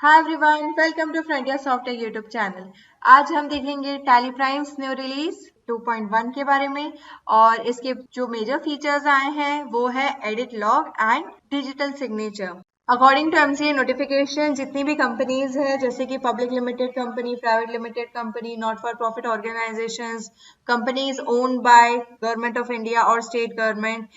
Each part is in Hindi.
Hi everyone, welcome to Frontier Software YouTube channel. आज हम देखेंगे टैली प्राइम्स न्यू रिलीज 2.1 के बारे में और इसके जो मेजर फीचर्स आए हैं वो है edit log and digital signature. According to MCA notification, जितनी भी कंपनीज है जैसे कि public limited company, private limited company, not for profit organisations, companies owned by government of India और स्टेट गवर्नमेंट,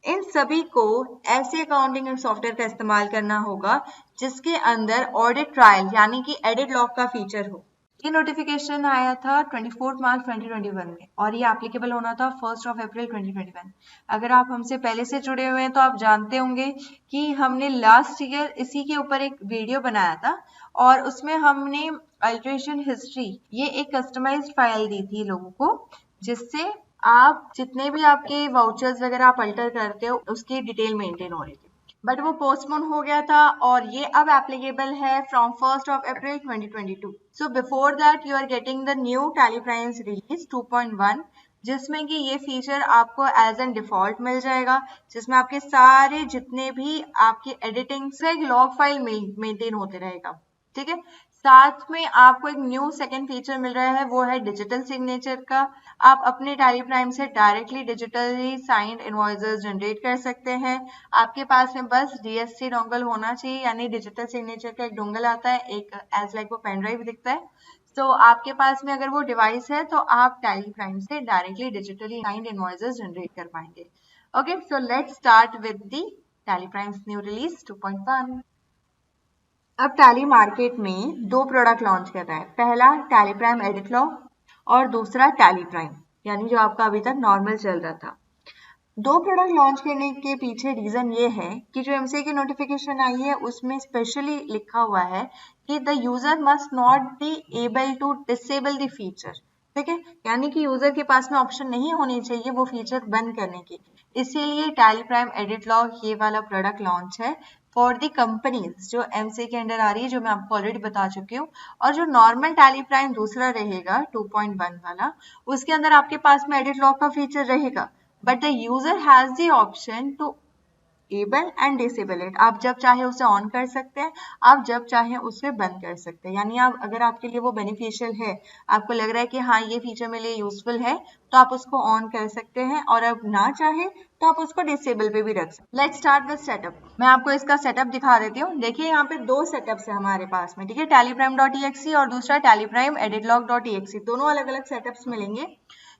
इन सभी को ऐसे अकाउंटिंग सॉफ्टवेयर का इस्तेमाल करना होगा जिसके अंदर ऑडिट ट्रायल यानी कि एडिट लॉग का फीचर हो। ये नोटिफिकेशन आया था 24 मार्च 2021 में और ये एप्लीकेबल होना था 1 अप्रैल 2021। अगर आप हमसे पहले से जुड़े हुए हैं तो आप जानते होंगे कि हमने लास्ट ईयर इसी के ऊपर एक वीडियो बनाया था और उसमें हमने अल्टरेशन हिस्ट्री, ये एक कस्टमाइज्ड फाइल दी थी लोगों को, जिससे आप जितने भी आपके वाउचर्स वगैरह आप अल्टर करते हो उसकी डिटेल मेंटेन हो रही थी। बट वो पोस्टपोन हो गया था और ये अब एप्लीकेबल है from 1 April 2022। So before that you are getting the new Tally Prime's release 2.1, जिसमें कि ये फीचर आपको एज एन डिफॉल्ट मिल जाएगा, जिसमें आपके सारे जितने भी आपकी एडिटिंग से एक लॉग फाइल मेंटेन होते रहेगा। ठीक है, साथ में आपको एक न्यू सेकंड फीचर मिल रहा है, वो है डिजिटल सिग्नेचर का। आप अपने टैली प्राइम से directly digitally signed invoices generate कर सकते हैं। आपके पास में बस डीएससी डोंगल होना चाहिए, यानी डिजिटल सिग्नेचर का एक डोंगल आता है, एक एज लाइक वो पेन ड्राइव दिखता है। तो आपके पास में अगर वो डिवाइस है तो आप टैली प्राइम से directly digitally signed invoices generate कर पाएंगे। Okay, so let's start with the tally primes new release 2.1। अब टैली मार्केट में दो प्रोडक्ट लॉन्च कर रहा है, पहला टैली प्राइम एडिट लॉग और दूसरा टैली प्राइम, यानी जो आपका अभी तक नॉर्मल चल रहा था। दो प्रोडक्ट लॉन्च करने के पीछे रीजन ये है कि जो एमसीए की नोटिफिकेशन आई है उसमें स्पेशली लिखा हुआ है कि the user must not be able to disable the feature. ठीक है, यानी कि यूजर के पास में ऑप्शन नहीं होनी चाहिए वो फीचर बंद करने की। इसीलिए टैली प्राइम एडिट लॉग ये वाला प्रोडक्ट लॉन्च है फॉर द कंपनीज जो एमसीए के अंडर आ रही है, जो मैं आपको ऑलरेडी बता चुकी हूँ। और जो नॉर्मल टैली प्राइम दूसरा रहेगा 2.1 वाला, उसके अंदर आपके पास में एडिट लॉग का फीचर रहेगा, but the user has the option to able and disable it. आप जब चाहे उसे ऑन कर सकते हैं, आप जब चाहे उसे बंद कर सकते हैं। यानी आप अगर आपके लिए वो बेनिफिशियल है, आपको लग रहा है कि हाँ ये फीचर मेरे लिए यूजफुल है, तो आप उसको ऑन कर सकते हैं, और अब ना चाहे तो आप उसको डिसेबल पे भी रख सकते हैं। Let's start with setup. मैं आपको इसका सेटअप दिखा देती हूँ। देखिए यहाँ पे दो सेटअप्स है हमारे पास में, ठीक है, tally-prime.exe और दूसरा tally-prime edit-log.exe, दोनों अलग अलग सेटअप्स मिलेंगे।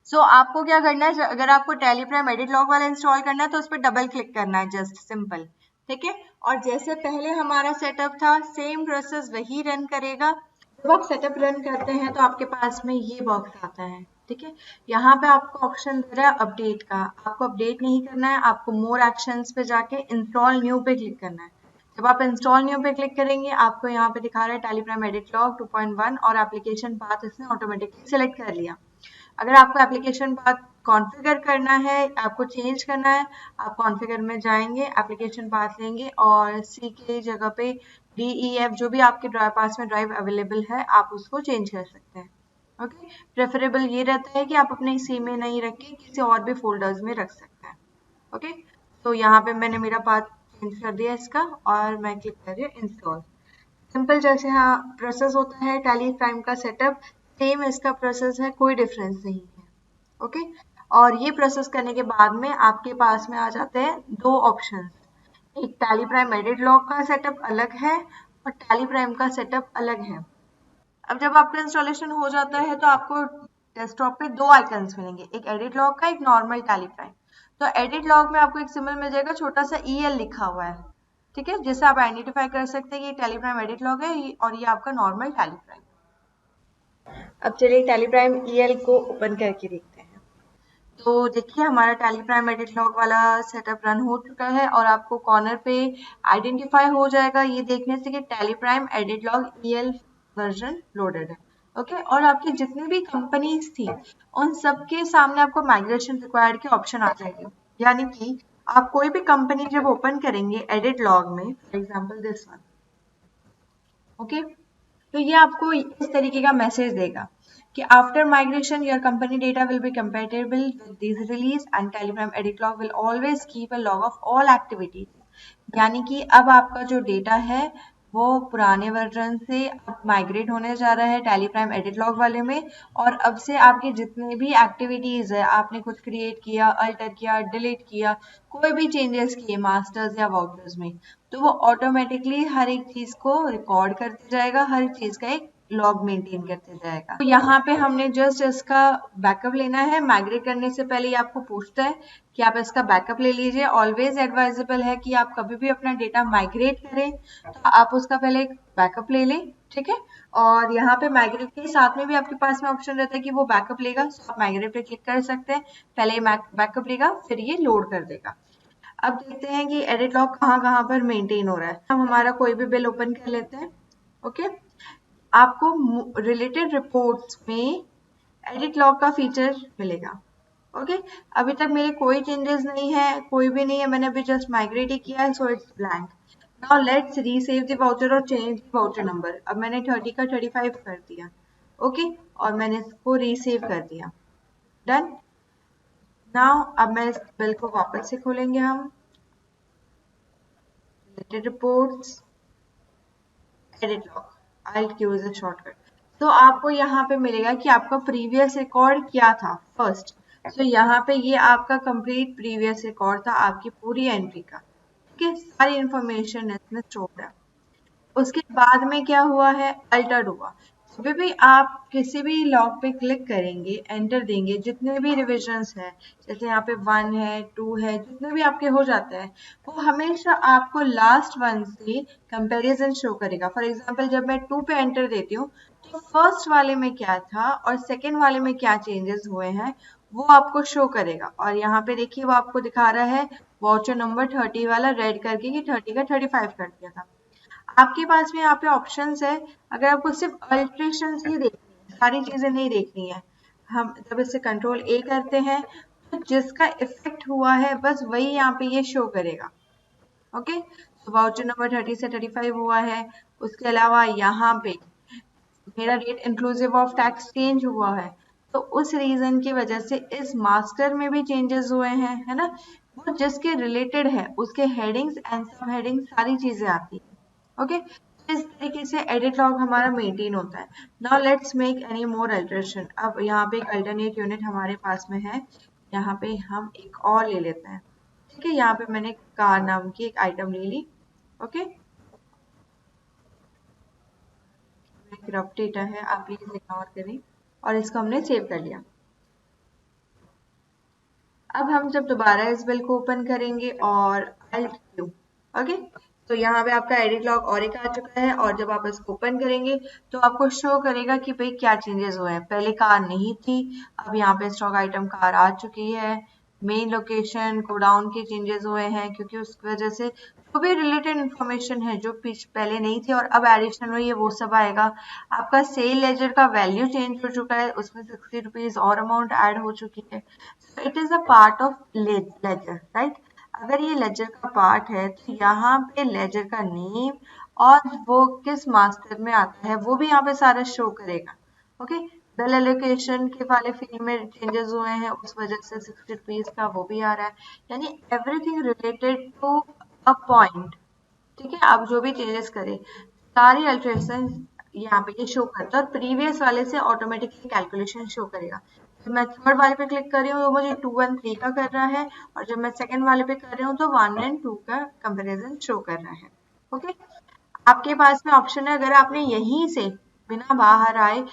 सो आपको क्या करना है, अगर आपको टैली प्राइम एडिट लॉग वाला इंस्टॉल करना है तो उस पर डबल क्लिक करना है, जस्ट सिंपल। ठीक है, और जैसे पहले हमारा सेटअप था सेम प्रोसेस वही रन करेगा। जब आप सेटअप रन करते हैं तो आपके पास में ये बॉक्स आता है। ठीक है, यहाँ पे आपको ऑप्शन दे रहा है अपडेट का। आपको अपडेट नहीं करना है, आपको मोर एक्शंस पे जाके इंस्टॉल न्यू पे क्लिक करना है। जब आप इंस्टॉल न्यू पे क्लिक करेंगे आपको यहाँ पे दिखा रहा है टैली प्राइम एडिट लॉग 2.1 और एप्लीकेशन पाथ इसने ऑटोमेटिकली सिलेक्ट कर लिया। अगर आपको एप्लीकेशन पाथ कॉन्फ़िगर करना है, आपको चेंज करना है, आप कॉन्फ़िगर में जाएंगे, एप्लीकेशन पाथ लेंगे और सी के जगह पे DEF जो भी आपके पास में ड्राइव अवेलेबल है आप उसको चेंज कर सकते हैं। ओके, प्रेफरेबल ये रहता है कि आप अपने सी में नहीं रख के किसी और भी फोल्डर्स में रख सकते हैं। ओके, तो यहाँ पे मैंने मेरा पाथ चेंज कर दिया इसका और मैं क्लिक कर रही हूँ इंस्टॉल। सिंपल जैसे हाँ प्रोसेस होता है टैली प्राइम का सेटअप, सेम इसका प्रोसेस है, कोई डिफरेंस नहीं है। ओके, और ये प्रोसेस करने के बाद में आपके पास में आ जाते हैं दो ऑप्शंस, एक टैली प्राइम एडिट लॉग का सेटअप अलग है और टैली प्राइम का सेटअप अलग है। अब जब आपका इंस्टॉलेशन हो जाता है तो आपको डेस्कटॉप पे दो आइकन्स मिलेंगे, एक एडिट लॉग का, एक नॉर्मल टैली प्राइम। तो एडिट लॉग में आपको एक सिंबल मिल जाएगा, छोटा सा EL लिखा हुआ है, ठीक है, जिससे आप आइडेंटिफाई कर सकते हैं कि ये टैली प्राइम एडिट लॉग है और ये आपका नॉर्मल टैली प्राइम। अब चलिए टैली प्राइम EL को ओपन करके देखते हैं। तो देखिए हमारा टैली प्राइम एडिट लॉग वाला सेटअप रन हो चुका है और आपको कॉर्नर पे आइडेंटिफाई हो जाएगा ये देखने से कि tally prime edit log EL version loaded है। ओके, और आपकी जितनी भी कंपनीज थी उन सबके सामने आपको माइग्रेशन रिक्वायर्ड की ऑप्शन आ जाएगी। यानी कि आप कोई भी कंपनी जब ओपन करेंगे एडिट लॉग में, for example this one, okay, तो ये आपको इस तरीके का मैसेज देगा कि after migration your company data will be compatible with this release and tally prime edit log will always keep a log of all activities. यानी कि अब आपका जो डेटा है वो पुराने वर्जन से अब माइग्रेट होने जा रहा है टैली प्राइम एडिट लॉग वाले में। और अब से आपके जितने भी एक्टिविटीज है, आपने कुछ क्रिएट किया, अल्टर किया, डिलीट किया, कोई भी चेंजेस किए मास्टर्स या वाउचर्स में, तो वो ऑटोमेटिकली हर एक चीज को रिकॉर्ड करते जाएगा, हर चीज का एक लॉग मेंटेन करते जाएगा। तो यहाँ पे हमने जस्ट इसका बैकअप लेना है। माइग्रेट करने से पहले ये आपको पूछता है कि आप इसका बैकअप ले लीजिए। ऑलवेज एडवाइजेबल है कि आप कभी भी अपना डेटा माइग्रेट करें तो आप उसका पहले एक बैकअप ले लें, ठीक है। और यहाँ पे माइग्रेट के साथ में भी आपके पास में ऑप्शन रहता है कि वो बैकअप लेगा, तो आप माइग्रेट पे क्लिक कर सकते हैं। पहले बैकअप लेगा, फिर ये लोड कर देगा। अब देखते हैं कि एडिट लॉग कहाँ कहाँ पर मेंटेन हो रहा है। हम हमारा कोई भी बिल ओपन कर लेते हैं। ओके, आपको रिलेटेड रिपोर्ट्स में एडिट लॉग का फीचर मिलेगा। ओके, अभी तक मेरे कोई चेंजेस नहीं है, कोई भी नहीं है, मैंने अभी जस्ट माइग्रेट ही किया है, so it's blank. Now let's resave the voucher और चेंज द वाउचर नंबर। अब मैंने 30 का 35 कर दिया। ओके, और मैंने इसको रीसेव कर दिया। डन। नाउ अब मैं इस बिल को वापस से खोलेंगे हम। Related reports, edit log, I'll use a shortcut। तो आपको यहाँ पे मिलेगा कि आपका प्रीवियस रिकॉर्ड क्या था फर्स्ट। तो यहाँ पे ये आपका कंप्लीट प्रीवियस रिकॉर्ड था, आपकी पूरी एंट्री का, ठीक है, सारी इंफॉर्मेशन इसमें स्टोर है। उसके बाद में क्या हुआ है, अल्टर हुआ। जब भी आप किसी भी लॉग पे क्लिक करेंगे, एंटर देंगे, जितने भी रिविजन्स है, जैसे यहाँ पे 1 है, 2 है, जितने भी आपके हो जाते हैं, वो हमेशा आपको लास्ट वन से कंपैरिजन शो करेगा। फॉर एग्जांपल जब मैं 2 पे एंटर देती हूँ तो फर्स्ट वाले में क्या था और सेकेंड वाले में क्या चेंजेस हुए हैं वो आपको शो करेगा। और यहाँ पे देखिए वो आपको दिखा रहा है वाउचर नंबर 30 वाला रेड करके कि 30 का 35 कर दिया था। आपके पास में यहाँ पे ऑप्शंस है, अगर आपको सिर्फ अल्ट्रेशंस ही देखनी है, सारी चीजें नहीं देखनी है, हम जब इसे कंट्रोल ए करते हैं तो जिसका इफेक्ट हुआ है बस वही यहाँ पे ये शो करेगा। ओके, तो वाउचर नंबर 30 से 35 हुआ है। उसके अलावा यहाँ पे मेरा rate inclusive of tax change हुआ है, तो उस रीजन की वजह से इस मास्टर में भी चेंजेस हुए हैं, है ना। वो जिसके रिलेटेड है उसके हेडिंग्स एंड सब हेडिंग्स सारी चीजें आती है। ओके, इस तरीके से एडिट लॉग हमारा मेंटेन होता है। Now let's make any more alteration. अब यहाँ पे एक अल्टरनेट यूनिट हमारे पास में है, यहाँ पे हम एक और ले लेते हैं, ठीक है। यहाँ पे मैंने कार नाम की एक आइटम ले ली। ओके, रफ डेटा है, आप प्लीज इग्नोर करें। और इसको हमने सेव कर लिया। अब हम जब दोबारा इस बिल को ओपन करेंगे और Alt Q, ओके, तो यहाँ पे आपका एडिट लॉग और एक आ चुका है। और जब आप इसको ओपन करेंगे तो आपको शो करेगा कि भाई क्या चेंजेस हुए हैं। पहले कार नहीं थी, अब यहाँ पे स्टॉक आइटम कार आ चुकी है। मेन लोकेशन गोडाउन के चेंजेस हुए हैं क्योंकि उसकी वजह से जो भी रिलेटेड इन्फॉर्मेशन है जो पहले नहीं थी और अब एडिशनल हुई है वो सब आएगा। आपका सेल लेजर का वैल्यू चेंज हो चुका है, उसमें 60 रुपीज और अमाउंट ऐड हो चुकी है। It is a part of ledger, right. अगर ये लेजर का पार्ट है तो यहाँ पे लेजर का नेम और वो किस मास्टर में आता है वो भी यहाँ पे सारा शो करेगा। ओके, बिल एलोकेशन के वाले फील्ड में चेंजेस हुए हैं, उस वजह से 60 रुपीज का वो भी आ रहा है। यानी everything related to a point, ठीक है। आप जो भी चेंजेस करें सारी अल्ट्रेशन यहाँ पे ये शो करता है और प्रीवियस वाले से ऑटोमेटिकली कैलकुलेशन शो करेगा। जब मैं थर्ड वाले पे क्लिक कर रही हूँ तो मुझे 2 1 3 का कर रहा है, और जब मैं सेकंड वाले पे कर रही हूँ तो 1 एंड 2 का कंपैरिजन शो कर रहा है। ओके, आपके पास में ऑप्शन है, अगर आपने यहीं से बिना बाहर आए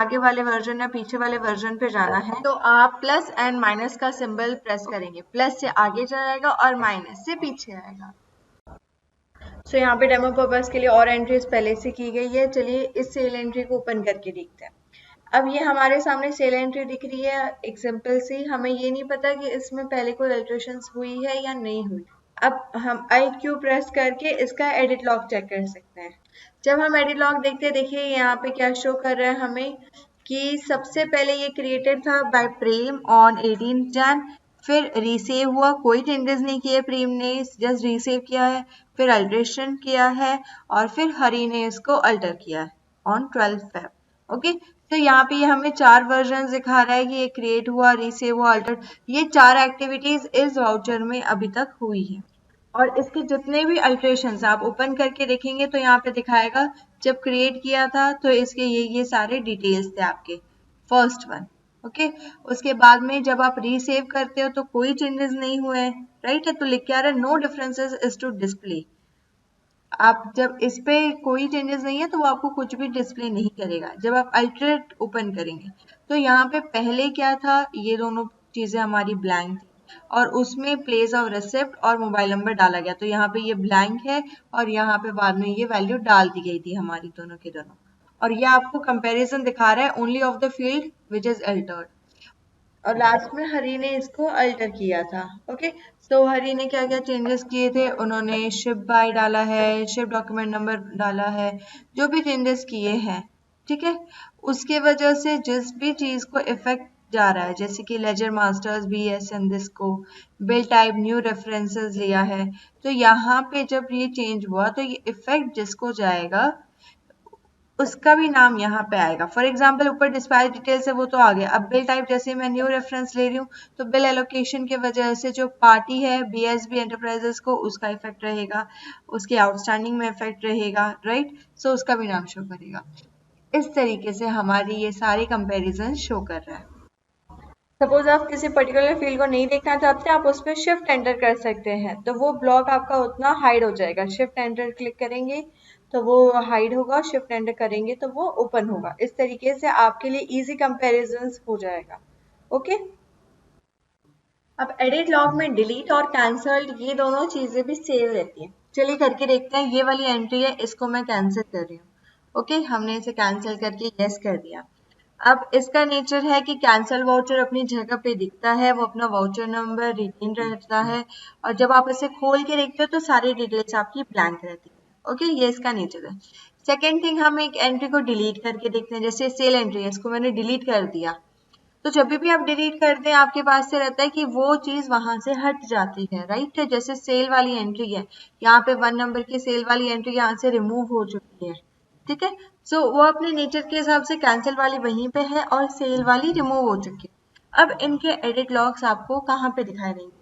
आगे वाले वर्जन या पीछे वाले वर्जन पे जाना है तो आप प्लस एंड माइनस का सिंबल प्रेस करेंगे। प्लस से आगे जाएगा और माइनस से पीछे आएगा। सो यहाँ पे डेमो पर्पस के लिए और एंट्रीज पहले से की गई है। चलिए इस सेल एंट्री को ओपन करके देखते हैं। अब ये हमारे सामने सेल एंट्री दिख रही है एक सिंपल सी, हमें ये नहीं पता कि इसमें पहले कोई अल्ट्रेशंस हुई है या नहीं हुई। अब हम IQ प्रेस करके इसका एडिट लॉग चेक कर सकते हैं। जब हम एडिट लॉग देखते हैं, देखिए यहाँ पे क्या शो कर रहा है हमें कि सबसे पहले ये क्रिएटेड था बाय प्रेम ऑन 18 जैन, फिर रीसेव हुआ, कोई चेंजेस नहीं किए प्रेम ने, जस्ट रीसेव किया है, फिर अल्ट्रेशन किया है और फिर हरी ने इसको अल्टर किया है ऑन 12 फेब। ओके, तो यहाँ पे हमें 4 वर्जन दिखा रहा है कि ये क्रिएट हुआ, रीसेव हुआ, अल्टर, ये 4 एक्टिविटीज इस वाउचर में अभी तक हुई है। और इसके जितने भी अल्ट्रेशन आप ओपन करके देखेंगे तो यहाँ पे दिखाएगा जब क्रिएट किया था तो इसके ये सारे डिटेल्स थे आपके फर्स्ट वन। ओके, उसके बाद में जब आप रीसेव करते हो तो कोई चेंजेस नहीं हुए, राइट है, तो लिख के आ रहा है no differences is to display. आप जब इस पे कोई चेंजेस नहीं है तो वो आपको कुछ भी डिस्प्ले नहीं करेगा। जब आप अल्टरेट ओपन करेंगे तो यहाँ पे पहले क्या था, ये दोनों चीजें हमारी ब्लैंक थी और उसमें प्लेस ऑफ रिसिप्ट और मोबाइल नंबर डाला गया, तो यहाँ पे ये ब्लैंक है और यहाँ पे बाद में ये वैल्यू डाल दी गई थी हमारी दोनों के दोनों। और ये आपको कंपैरिजन दिखा रहा है only of the field which is Altered. और लास्ट में हरी ने इसको अल्टर किया था। ओके, तो हरी ने क्या क्या चेंजेस किए थे, उन्होंने शिप बाय डाला है, शिप डॉक्यूमेंट नंबर डाला है, जो भी चेंजेस किए हैं, ठीक है, उसके वजह से जिस भी चीज को इफेक्ट जा रहा है, जैसे कि ledger masters B S N को बिल टाइप न्यू रेफरेंसेस लिया है, तो यहाँ पे जब ये चेंज हुआ तो ये इफेक्ट जिसको जाएगा उसका भी नाम यहाँ पे आएगा। फॉर एग्जाम्पल ऊपर डिस्पैच डिटेल्स है वो तो आ गया, अब बिल टाइप जैसे मैं न्यू रेफरेंस ले रही हूँ तो बिल एलोकेशन के वजह से जो पार्टी है बीएसबी एंटरप्राइजेस को उसका इफेक्ट रहेगा, उसके आउटस्टैंडिंग में इफेक्ट रहेगा, राइट, सो उसका भी नाम शो करेगा। इस तरीके से हमारी ये सारी कंपेरिजन शो कर रहा है। सपोज आप किसी पर्टिकुलर फील्ड को नहीं देखना चाहते, आप उस पर शिफ्ट एंटर कर सकते हैं तो वो ब्लॉक आपका उतना हाइड हो जाएगा। शिफ्ट एंटर क्लिक करेंगे तो वो हाइड होगा, शिफ्ट एंटर करेंगे तो वो ओपन होगा। इस तरीके से आपके लिए इजी कंपैरिजंस हो जाएगा। ओके, अब एडिट लॉग में डिलीट और कैंसल्ड ये दोनों चीजें भी सेव रहती है। चलिए करके देखते हैं। ये वाली एंट्री है, इसको मैं कैंसिल कर रही हूँ। ओके, हमने इसे कैंसिल करके यस कर दिया। अब इसका नेचर है कि कैंसल वाउचर अपनी जगह पे दिखता है, वो अपना वाउचर नंबर रिटेन रहता है और जब आप इसे खोल के देखते हो तो सारी डिटेल्स आपकी ब्लैंक रहती है। ओके, ये इसका नेचर है। सेकेंड थिंग, हम एक एंट्री को डिलीट करके देखते हैं। जैसे सेल एंट्री है, इसको मैंने डिलीट कर दिया, तो जब भी आप डिलीट करते हैं आपके पास से रहता है कि वो चीज वहां से हट जाती है, राइट। जैसे सेल वाली एंट्री है, यहाँ पे 1 नंबर की सेल वाली एंट्री यहाँ से रिमूव हो चुकी है, ठीक है। सो वो अपने नेचर के हिसाब से कैंसिल वाली वहीं पे है और सेल वाली रिमूव हो चुकी है। अब इनके एडिट लॉग्स आपको कहाँ पे दिखाई देंगे?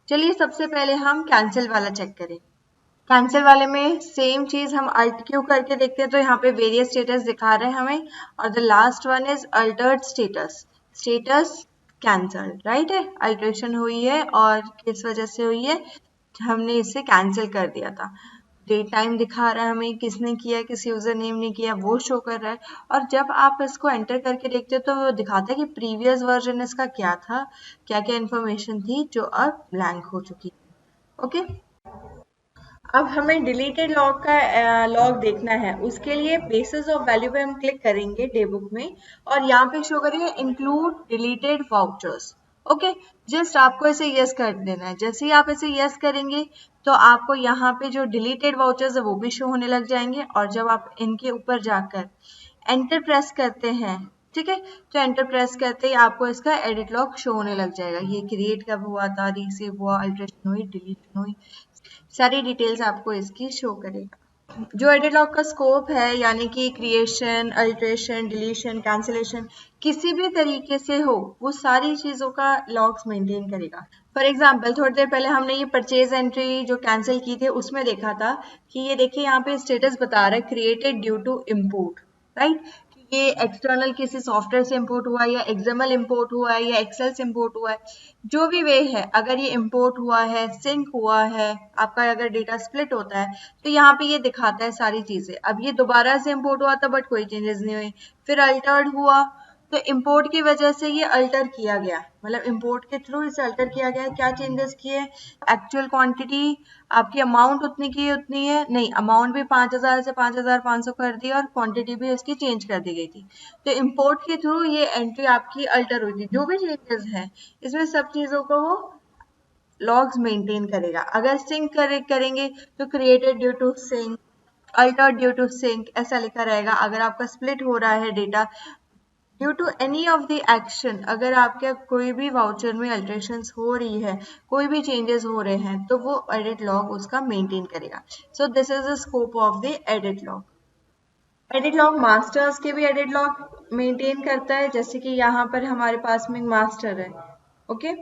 चलिए सबसे पहले हम कैंसिल वाला चेक करें। कैंसिल वाले में सेम चीज हम अल्ट क्यू करके देखते हैं तो यहाँ पे वेरियस स्टेटस दिखा रहे हैं हमें, और the last one is Altered status, status cancel, right है, अल्टरेशन हुई है और किस वजह से हुई है, हमने इसे कैंसिल कर दिया था। डेट टाइम दिखा रहा है हमें, किसने किया, किस यूजर नेम ने किया, वो शो कर रहा है। और जब आप इसको एंटर करके देखते हो तो वो दिखाता है कि प्रीवियस वर्जन इसका क्या था, क्या क्या इन्फॉर्मेशन थी जो अब ब्लैंक हो चुकी है। ओके, अब हमें डिलीटेड लॉग का लॉग देखना है। उसके लिए बेसिस ऑफ वैल्यू पे हम क्लिक करेंगे डे बुक में और यहाँ पे शो करेंगे include deleted vouchers. Okay, just आपको इसे यस कर देना है। जैसे ही आप इसे यस करेंगे तो आपको यहाँ पे जो डिलीटेड वाउचर्स है वो भी शो होने लग जाएंगे, और जब आप इनके ऊपर जाकर एंटर प्रेस करते हैं, ठीक है, तो एंटर प्रेस करते ही आपको इसका एडिट लॉग शो होने लग जाएगा। ये क्रिएट कब हुआ था, रिसेव हुआ, अल्ट्रेशन हुई, डिलीट हुई, सारी डिटेल्स आपको इसकी शो करेगा। जो एडिट लॉग का स्कोप है यानी कि क्रिएशन, अल्ट्रेशन, डिलीशन, कैंसिलेशन किसी भी तरीके से हो, वो सारी चीजों का लॉग्स मेंटेन करेगा। फॉर एग्जाम्पल थोड़ी देर पहले हमने ये परचेज एंट्री जो कैंसिल की थी उसमें देखा था कि ये देखिए यहाँ पे स्टेटस बता रहा है created due to import, right, ये एक्सटर्नल किसी सॉफ्टवेयर से इंपोर्ट हुआ है या एक्सएमएल इंपोर्ट हुआ है या एक्सेल से इंपोर्ट हुआ है, जो भी वे है, अगर ये इंपोर्ट हुआ है, सिंक हुआ है, आपका अगर डेटा स्प्लिट होता है तो यहाँ पे ये दिखाता है सारी चीजें। अब ये दोबारा से इंपोर्ट हुआ था बट कोई चेंजेस नहीं हुए, फिर अल्टर्ड हुआ तो इंपोर्ट की वजह से ये अल्टर किया गया, मतलब इंपोर्ट के थ्रू इसे अल्टर किया गया। क्या चेंजेस किए? एक्चुअल क्वांटिटी आपकी अमाउंट उतनी की उतनी है नहीं, अमाउंट भी 5000 से 5500 कर दी और क्वांटिटी भी उसकी चेंज कर दी गई थी। तो इंपोर्ट के थ्रू ये एंट्री आपकी अल्टर हुई थी। जो भी चेंजेस हैं इसमें सब चीजों को वो लॉग्स मेंटेन करेगा। अगर सिंक करेंगे तो created due to sync, altered due to sync ऐसा लिखा रहेगा। अगर आपका स्प्लिट हो रहा है data due to any of the action, अगर आपके कोई भी वाउचर में अल्टरेशंस हो रही है, कोई भी चेंजेस हो रहे हैं, तो वो एडिट लॉग उसका मेंटेन करेगा। So this is the scope of the edit log. Edit log masters के भी एडिट लॉग मेंटेन करता है, जैसे कि यहाँ पर हमारे पास में मास्टर है, ओके,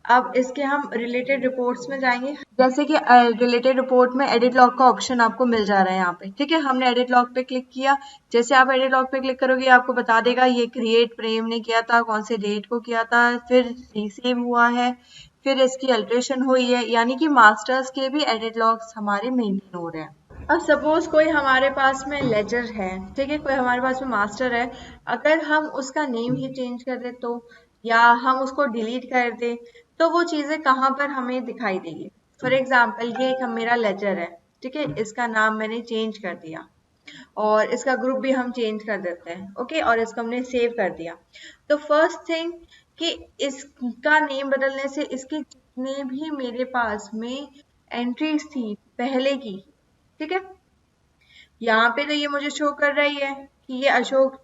अब इसके हम रिलेटेड रिपोर्ट्स में जाएंगे, जैसे कि रिलेटेड रिपोर्ट में एडिट लॉग का ऑप्शन आपको मिल जा रहा है यहाँ पे। ठीक है, हमने एडिट लॉग पे क्लिक किया। जैसे आप एडिट लॉग पे क्लिक करोगे आपको बता देगा ये क्रिएट प्रेम ने किया था, कौन से डेट को किया था, फिर रिसीव हुआ है, फिर इसकी अल्ट्रेशन हुई है, यानी कि मास्टर्स के भी एडिट लॉग्स हमारे मेंटेन हो रहे हैं। अब सपोज कोई हमारे पास में लेजर है, ठीक है, कोई हमारे पास में मास्टर है, अगर हम उसका नेम ही चेंज कर दे तो, या हम उसको डिलीट कर दे तो वो चीजें कहाँ पर हमें दिखाई देगी। फॉर एग्जाम्पल ये एक मेरा लेजर है, ठीक है, इसका नाम मैंने चेंज कर दिया और इसका ग्रुप भी हम चेंज कर देते हैं, ओके, और इसको हमने सेव कर दिया। तो फर्स्ट थिंग कि इसका नेम बदलने से इसके जितने भी मेरे पास में एंट्रीज थी पहले की, ठीक है, यहाँ पे तो ये मुझे शो कर रही है कि ये अशोक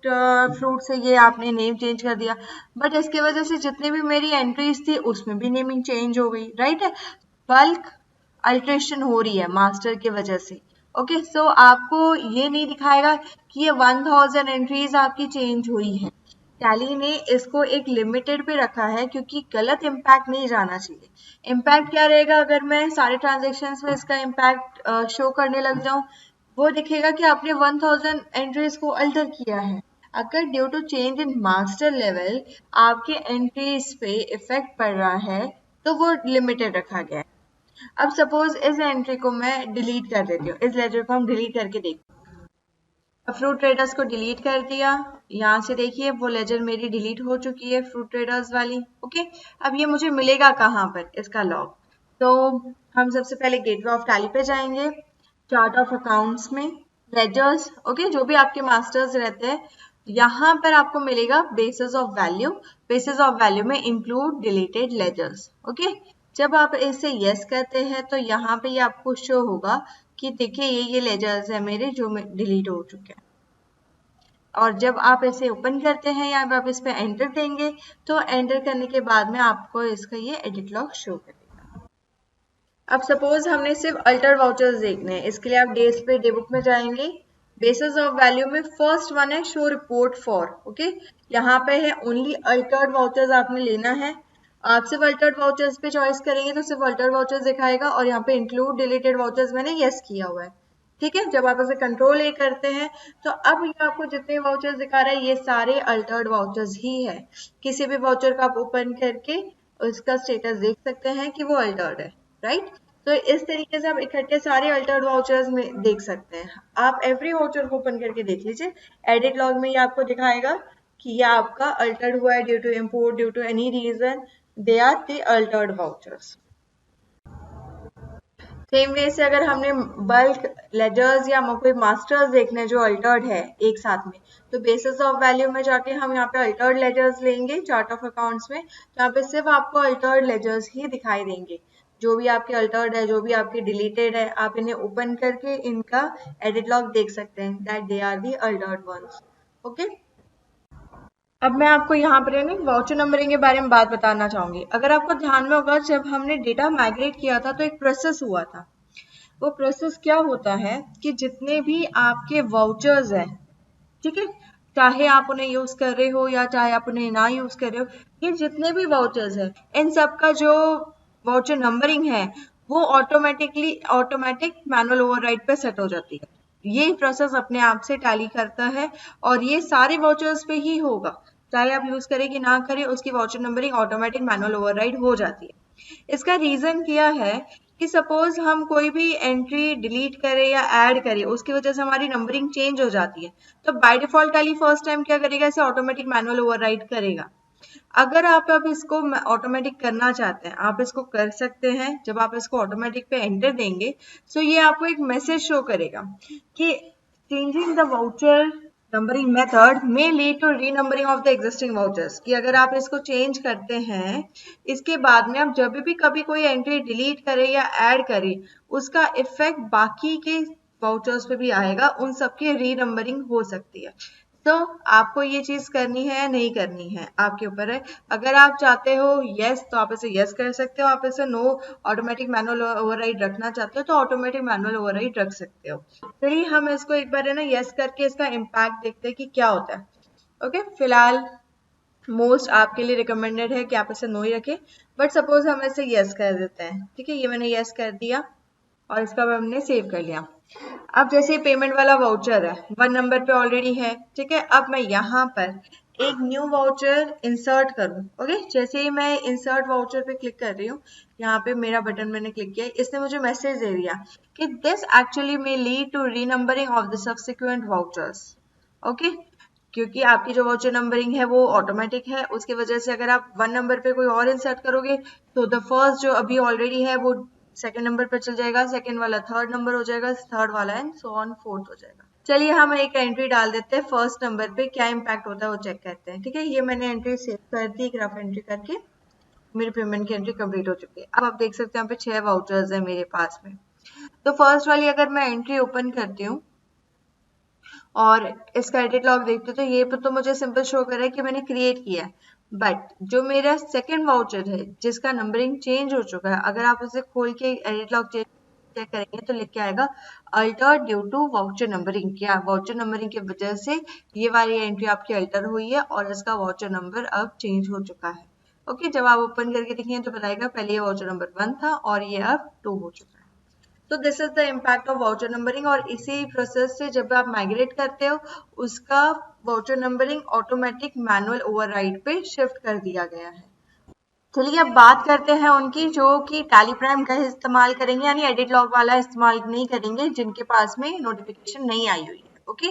फ्रूट से ये आपने नेम चेंज कर दिया, बट इसकी वजह से जितनी भी मेरी एंट्रीज थी उसमें भी नेमिंग चेंज हो गई, राइट है। बल्क अल्ट्रेशन हो रही है मास्टर की वजह से। ओके, सो आपको ये नहीं दिखाएगा कि ये 1000 एंट्रीज आपकी चेंज हुई है। टैली ने इसको एक लिमिटेड पे रखा है क्योंकि गलत इम्पैक्ट नहीं जाना चाहिए। इम्पैक्ट क्या रहेगा, अगर मैं सारे ट्रांजेक्शन में इसका इम्पैक्ट शो करने लग जाऊं, वो दिखेगा कि आपने 1000 एंट्रीज को अल्टर किया है। अगर due to change in master level आपके एंट्रीज पे इफेक्ट पड़ रहा है तो वो लिमिटेड रखा गया है। अब सपोज इस एंट्री को मैं डिलीट कर देती हूँ, इस लेजर को हम डिलीट करके देखते हैं। फ्रूट ट्रेडर्स को डिलीट कर दिया, यहाँ से देखिए वो लेजर मेरी डिलीट हो चुकी है, फ्रूट ट्रेडर्स वाली। ओके, अब ये मुझे मिलेगा कहाँ पर, इसका लॉग। तो हम सबसे पहले गेटवे ऑफ टैली पे जाएंगे, चार्ट ऑफ अकाउंट्स में लेजर्स, ओके, जो भी आपके मास्टर्स रहते हैं, यहाँ पर आपको मिलेगा basis of value. Basis of value में इंक्लूड डिलीटेड लेजर्स। ओके, जब आप इसे यस करते हैं तो यहाँ पे ये आपको शो होगा कि देखिए ये लेजर्स है मेरे जो डिलीट हो चुके हैं। और जब आप इसे ओपन करते हैं या आप इस पे एंटर देंगे तो एंटर करने के बाद में आपको इसका ये एडिट लॉग शो करेगा। अब सपोज हमने सिर्फ अल्टर्ड वाउचर्स देखने हैं, इसके लिए आप डेज पे डे बुक में जाएंगे। बेसिस ऑफ वैल्यू में फर्स्ट वन है शो रिपोर्ट फॉर, ओके, यहाँ पे है ओनली अल्टर्ड वाउचर्स आपने लेना है। आप सिर्फ अल्टर्ड वाउचर्स पे चॉइस करेंगे तो सिर्फ अल्टर्ड वाउचर्स दिखाएगा, और यहाँ पे इंक्लूड डिलीटेड वाउचर्स मैंने यस किया हुआ है। ठीक है, जब आप इसे कंट्रोल ए करते हैं तो अब ये आपको जितने वाउचर्स दिखा रहा है ये सारे अल्टर्ड वाउचर्स ही है। किसी भी वाउचर का आप ओपन करके उसका स्टेटस देख सकते हैं कि वो अल्टर्ड है, राइट। तो इस तरीके से आप इकट्ठे सारे अल्टर्ड वाउचर्स में देख सकते हैं। आप एवरी वाउचर को ओपन करके देख लीजिए, एडिट लॉग में ये आपको दिखाएगा कि ये आपका अल्टर्ड हुआ है due to import, due to any reason, they are the altered vouchers. Same way से अगर हमने बल्क लेजर्स या कोई मास्टर्स देखने जो अल्टर्ड है एक साथ में, तो बेसिस ऑफ वैल्यू में जाके हम यहाँ पे अल्टर्ड लेजर्स लेंगे चार्ट ऑफ अकाउंट्स में, तो यहाँ पे सिर्फ आपको अल्टर्ड लेजर्स ही दिखाई देंगे। जो भी आपके अल्टर्ड है, जो भी आपके डिलीटेड है, आप इन्हें ओपन करके इनका एडिट लॉग देख सकते हैं, that they are the altered ones. Okay, अब मैं आपको यहाँ पर ना वाउचर नंबरिंग के बारे में बात बताना चाहूंगी। अगर आपको ध्यान में होगा जब हमने डेटा माइग्रेट किया था तो एक प्रोसेस हुआ था। वो प्रोसेस क्या होता है कि जितने भी आपके वाउचर्स हैं, ठीक है, चाहे आप उन्हें यूज कर रहे हो या चाहे आप उन्हें ना यूज कर रहे हो, ये जितने भी वाउचर्स हैं इन सब का जो वाउचर नंबरिंग है वो ऑटोमेटिक मैनुअल ओवरराइड पे सेट हो जाती है। ये प्रोसेस अपने आप से टैली करता है और ये सारे वाउचर्स पे ही होगा, चाहे आप यूज करें कि ना करें, उसकी voucher numbering automatic manual override हो जाती है। इसका रीजन क्या है कि सपोज हम कोई भी एंट्री डिलीट करें या ऐड करें, उसकी वजह से हमारी नंबरिंग चेंज हो जाती है, तो by default tally first time क्या करेगा, इसे ऑटोमेटिक मैनुअल ओवरराइड करेगा। अगर आप अब इसको ऑटोमेटिक करना चाहते हैं आप इसको कर सकते हैं। जब आप इसको ऑटोमेटिक पे एंटर देंगे तो ये आपको एक मैसेज शो करेगा कि changing the voucher numbering method में lead to renumbering of the existing vouchers, कि अगर आप इसको चेंज करते हैं इसके बाद में आप जब भी कभी कोई एंट्री डिलीट करें या ऐड करें उसका इफेक्ट बाकी के वाउचर्स पे भी आएगा, उन सबकी रीनंबरिंग हो सकती है। तो आपको ये चीज करनी है या नहीं करनी है आपके ऊपर है। अगर आप चाहते हो यस तो आप इसे यस कर सकते हो, आप इसे नो ऑटोमेटिक मैनुअल ओवरराइड रखना चाहते हो तो ऑटोमेटिक मैनुअल ओवरराइड रख सकते हो। चलिए हम इसको एक बार है ना यस करके इसका इम्पैक्ट देखते हैं कि क्या होता है। ओके, फिलहाल मोस्ट आपके लिए रिकमेंडेड है कि आप इसे नो ही रखें, बट सपोज हम इसे यस कर देते हैं, ठीक है, ये मैंने यस कर दिया और इसका हमने सेव कर लिया। अब जैसे पेमेंट वाला वाउचर है 1 नंबर पे ऑलरेडी है, ठीक है, अब मैं यहाँ पर एक न्यू वाउचर इंसर्ट करूँ। ओके, जैसे ही मैं इंसर्ट वाउचर पे क्लिक कर रही हूँ, यहाँ पे मेरा बटन मैंने क्लिक किया, इसने मुझे मैसेज दे दिया कि this actually may lead to renumbering of the subsequent vouchers. Okay, क्योंकि आपकी जो वाउचर नंबरिंग है वो ऑटोमेटिक है, उसकी वजह से अगर आप 1 नंबर पे कोई और इंसर्ट करोगे तो द फर्स्ट जो अभी ऑलरेडी है वो सेकंड नंबर पे चल जाएगा, सेकंड वाला थर्ड नंबर हो जाएगा, थर्ड वाला एंड सो ऑन फोर्थ हो जाएगा। चलिए हम एक एंट्री डाल देते हैं फर्स्ट नंबर पे, क्या इम्पैक्ट होता है वो चेक करते हैं। ठीक है, ये मैंने एंट्री सेव कर दी, एक रफ एंट्री करके मेरी पेमेंट की एंट्री कंप्लीट हो चुकी है। अब आप देख सकते हैं यहाँ पे 6 वाउचर्स है मेरे पास में। तो फर्स्ट वाली अगर मैं एंट्री ओपन करती हूँ और इसका एडिट लॉग देखते तो ये तो मुझे सिंपल शो कर रहा है कि मैंने क्रिएट किया है, बट जो मेरा सेकंड वाउचर है जिसका नंबरिंग चेंज हो चुका है, अगर आप उसे खोल के एडिट लॉग चेक करेंगे तो लिख के आएगा alter due to voucher numbering. क्या वाउचर नंबरिंग की वजह से ये वाली एंट्री आपकी अल्टर हुई है और इसका वाउचर नंबर अब चेंज हो चुका है। ओके, जब आप ओपन करके देखेंगे तो बताएगा पहले ये वाउचर नंबर 1 था और ये अब 2 हो चुका है। तो this is the impact of voucher numbering, और इसी प्रोसेस से जब आप माइग्रेट करते हो उसका voucher numbering automatic manual override पे शिफ्ट कर दिया गया है। चलिए अब बात करते हैं उनकी जो कि टैली प्राइम का इस्तेमाल करेंगे, यानी एडिट लॉग वाला इस्तेमाल नहीं करेंगे, जिनके पास में नोटिफिकेशन नहीं आई हुई है। ओके,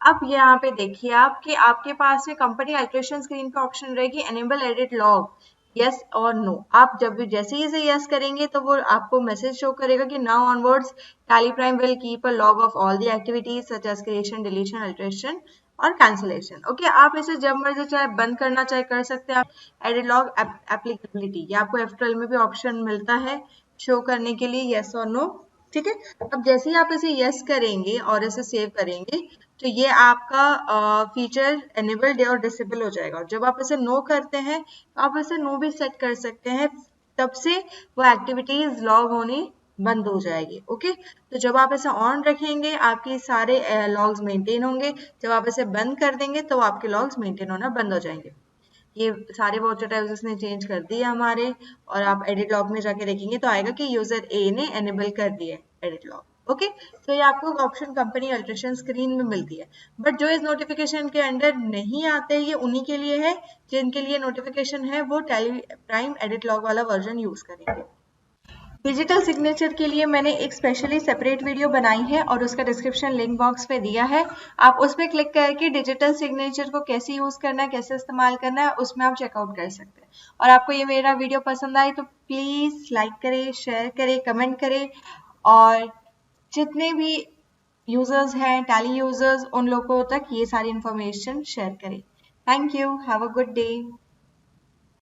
अब यहाँ पे देखिए आप कि आपके पास में कंपनी अल्ट्रेशन स्क्रीन का ऑप्शन रहेगी एनेबल एडिट लॉग, यस और नो। आप जब भी जैसे ही इसे यस करेंगे तो वो आपको मैसेज शो करेगा कि now onwards Tally Prime will keep a log of all the activities such as creation, deletion, alteration और कैंसिलेशन। ओके, आप इसे जब मर्जी चाहे बंद करना चाहे कर सकते हैं। आप एडिट लॉग एप्लीकेबिलिटी, ये आपको F12 में भी ऑप्शन मिलता है शो करने के लिए यस और नो। ठीक है, अब जैसे ही आप इसे यस करेंगे और इसे सेव करेंगे तो ये आपका फीचर एनेबल्ड और डिसेबल हो जाएगा। और जब आप इसे नो करते हैं तो आप इसे नो भी सेट कर सकते हैं, तब से वो एक्टिविटीज लॉग होनी बंद हो जाएगी। ओके, तो जब आप इसे ऑन रखेंगे आपके सारे लॉग्स मेंटेन होंगे, जब आप इसे बंद कर देंगे तो आपके लॉग्स मेंटेन होना बंद हो जाएंगे। ये सारे वाउचर टाइप्स इसने चेंज कर दिए हमारे, और आप एडिट लॉग में जाके देखेंगे तो आएगा कि यूजर ए ने एनेबल कर दिए एडिट लॉग। ओके, तो ये आपको ऑप्शन कंपनी अल्ट्रेशन स्क्रीन में मिलती है, बट जो इस नोटिफिकेशन के अंडर नहीं आते ये उन्हीं के लिए है जिनके लिए नोटिफिकेशन है वो टैली प्राइम एडिट लॉग वाला वर्जन यूज करेंगे। डिजिटल सिग्नेचर के लिए मैंने एक स्पेशली सेपरेट वीडियो बनाई है और उसका डिस्क्रिप्शन लिंक बॉक्स पे दिया है, आप उस पर क्लिक करके डिजिटल सिग्नेचर को कैसे यूज करना है, कैसे इस्तेमाल करना है, उसमें आप चेकआउट कर सकते हैं। और आपको ये मेरा वीडियो पसंद आए तो प्लीज लाइक करें, शेयर करें, कमेंट करें, और जितने भी यूजर्स हैं टैली यूजर्स उन लोगों तक ये सारी इंफॉर्मेशन शेयर करें। Thank you, have a good day.